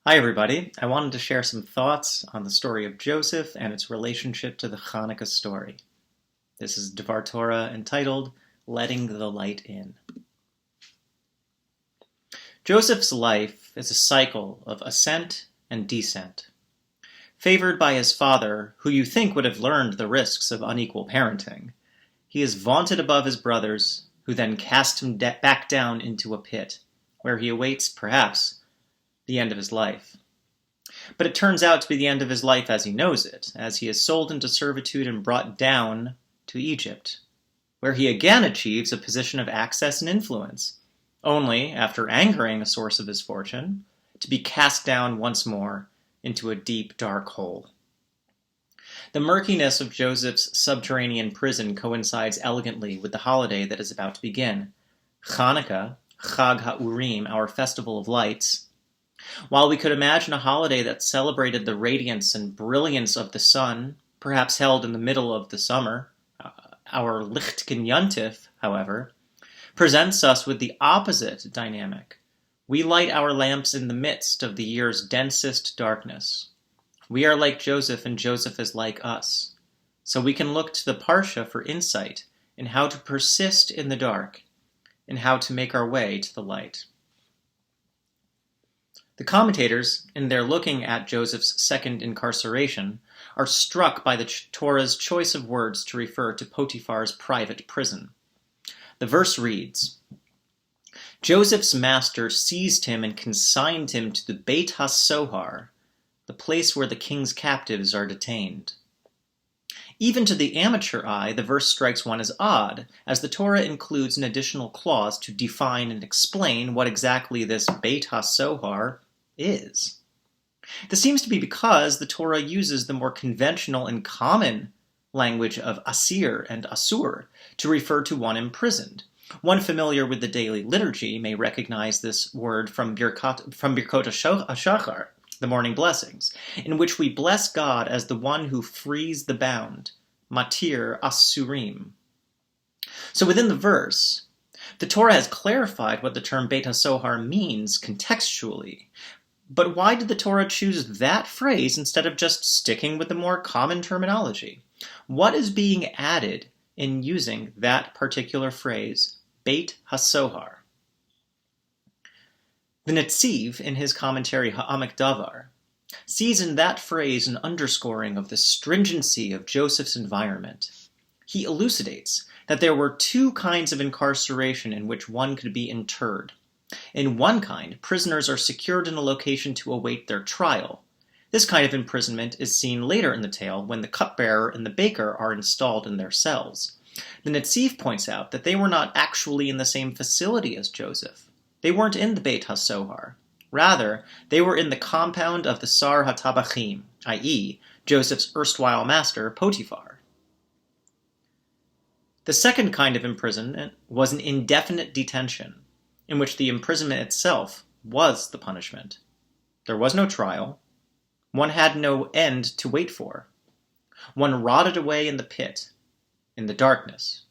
Hi everybody, I wanted to share some thoughts on the story of Joseph and its relationship to the Chanukah story. This is Devar Torah entitled, Letting the Light In. Joseph's life is a cycle of ascent and descent. Favored by his father, who you think would have learned the risks of unequal parenting, he is vaunted above his brothers, who then cast him back down into a pit, where he awaits, perhaps, the end of his life. But it turns out to be the end of his life as he knows it, as he is sold into servitude and brought down to Egypt, where he again achieves a position of access and influence, only, after angering a source of his fortune, to be cast down once more into a deep, dark hole. The murkiness of Joseph's subterranean prison coincides elegantly with the holiday that is about to begin, Chanukah, Chag HaUrim, our festival of lights. While we could imagine a holiday that celebrated the radiance and brilliance of the sun, perhaps held in the middle of the summer, our Lichtgen Yontif, however, presents us with the opposite dynamic. We light our lamps in the midst of the year's densest darkness. We are like Joseph, and Joseph is like us. So we can look to the Parsha for insight in how to persist in the dark, and how to make our way to the light. The commentators, in their looking at Joseph's second incarceration, are struck by the Torah's choice of words to refer to Potiphar's private prison. The verse reads, Joseph's master seized him and consigned him to the beit ha-sohar, the place where the king's captives are detained. Even to the amateur eye, the verse strikes one as odd, as the Torah includes an additional clause to define and explain what exactly this beit ha-sohar is. This seems to be because the Torah uses the more conventional and common language of asir and asur to refer to one imprisoned. One familiar with the daily liturgy may recognize this word from Birkot HaShachar, the morning blessings, in which we bless God as the one who frees the bound, matir asurim. So within the verse, the Torah has clarified what the term beit ha-sohar means contextually. But why did the Torah choose that phrase instead of just sticking with the more common terminology? What is being added in using that particular phrase, beit ha-sohar? The Netziv, in his commentary Ha'amek Davar, sees in that phrase an underscoring of the stringency of Joseph's environment. He elucidates that there were two kinds of incarceration in which one could be interred. In one kind, prisoners are secured in a location to await their trial. This kind of imprisonment is seen later in the tale when the cupbearer and the baker are installed in their cells. The Netziv points out that they were not actually in the same facility as Joseph. They weren't in the beit ha-sohar. Rather, they were in the compound of the Sar HaTabachim, i.e., Joseph's erstwhile master, Potiphar. The second kind of imprisonment was an indefinite detention, in which the imprisonment itself was the punishment. There was no trial. One had no end to wait for. One rotted away in the pit, in the darkness,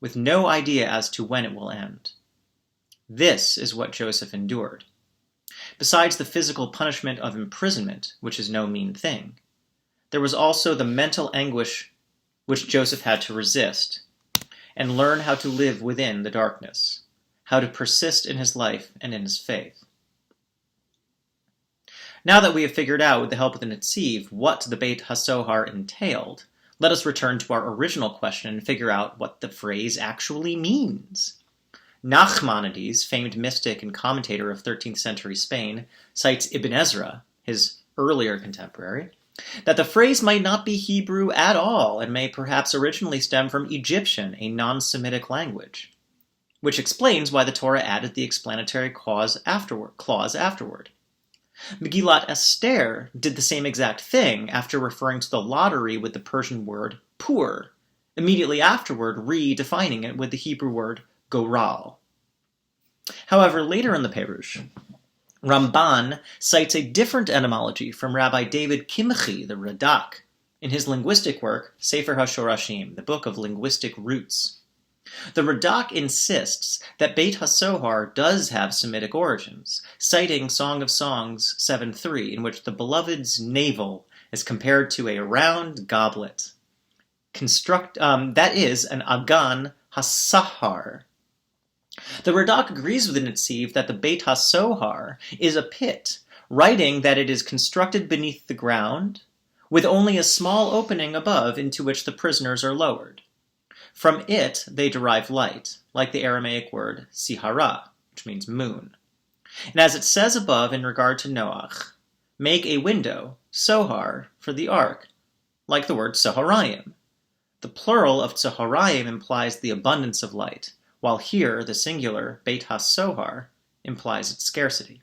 with no idea as to when it will end. This is what Joseph endured. Besides the physical punishment of imprisonment, which is no mean thing, there was also the mental anguish which Joseph had to resist and learn how to live within the darkness, how to persist in his life and in his faith. Now that we have figured out, with the help of the Netziv, what the beit ha-sohar entailed, let us return to our original question and figure out what the phrase actually means. Nachmanides, famed mystic and commentator of 13th century Spain, cites Ibn Ezra, his earlier contemporary, that the phrase might not be Hebrew at all and may perhaps originally stem from Egyptian, a non-Semitic language, which explains why the Torah added the explanatory clause afterward. Megillat Esther did the same exact thing after referring to the lottery with the Persian word pur, immediately afterward redefining it with the Hebrew word goral. However, later in the Perush, Ramban cites a different etymology from Rabbi David Kimchi, the Radak, in his linguistic work, Sefer HaShorashim, the Book of Linguistic Roots. The Radak insists that beit ha-sohar does have Semitic origins, citing Song of Songs 7:3, in which the beloved's navel is compared to a round goblet. That is an agan ha-sohar. The Radak agrees with the Netziv that the beit ha-sohar is a pit, writing that it is constructed beneath the ground, with only a small opening above into which the prisoners are lowered. From it, they derive light, like the Aramaic word sihara, which means moon. And as it says above in regard to Noach, make a window, sohar, for the ark, like the word soharayim. The plural of soharayim implies the abundance of light, while here the singular, beit ha-sohar, implies its scarcity.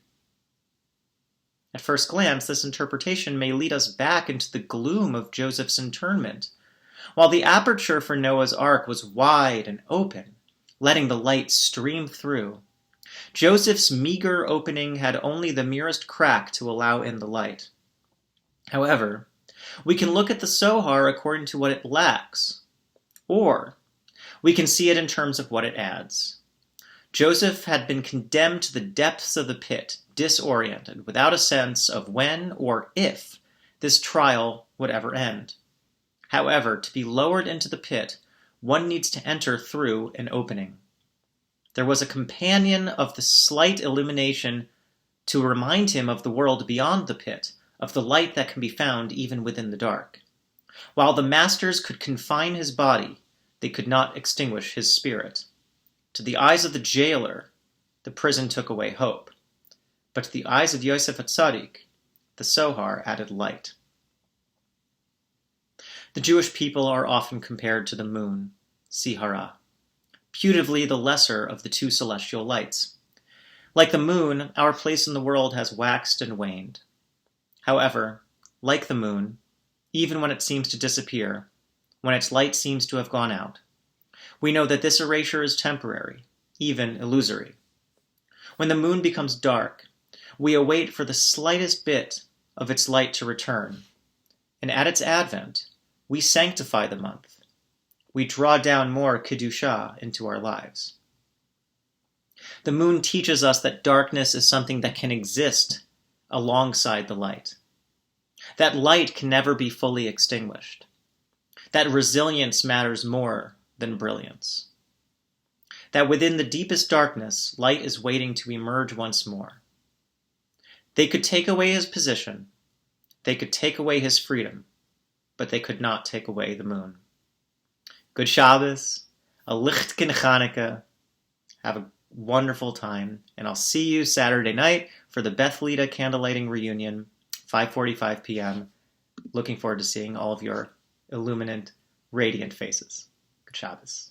At first glance, this interpretation may lead us back into the gloom of Joseph's internment. While the aperture for Noah's ark was wide and open, letting the light stream through, Joseph's meager opening had only the merest crack to allow in the light. However, we can look at the sohar according to what it lacks, or we can see it in terms of what it adds. Joseph had been condemned to the depths of the pit, disoriented, without a sense of when or if this trial would ever end. However, to be lowered into the pit, one needs to enter through an opening. There was a companion of the slight illumination to remind him of the world beyond the pit, of the light that can be found even within the dark. While the masters could confine his body, they could not extinguish his spirit. To the eyes of the jailer, the prison took away hope. But to the eyes of Yosef HaTzadik, the sohar added light. The Jewish people are often compared to the moon, sihara, putatively the lesser of the two celestial lights. Like the moon, our place in the world has waxed and waned. However, like the moon, even when it seems to disappear, when its light seems to have gone out, we know that this erasure is temporary, even illusory. When the moon becomes dark, we await for the slightest bit of its light to return, and at its advent, we sanctify the month. We draw down more Kedusha into our lives. The moon teaches us that darkness is something that can exist alongside the light. That light can never be fully extinguished. That resilience matters more than brilliance. That within the deepest darkness, light is waiting to emerge once more. They could take away his position. They could take away his freedom. But they could not take away the moon. Good Shabbos, a lichtgen Chanukah. Have a wonderful time, and I'll see you Saturday night for the Beth Lida candlelighting reunion, 5:45 p.m. Looking forward to seeing all of your illuminant, radiant faces. Good Shabbos.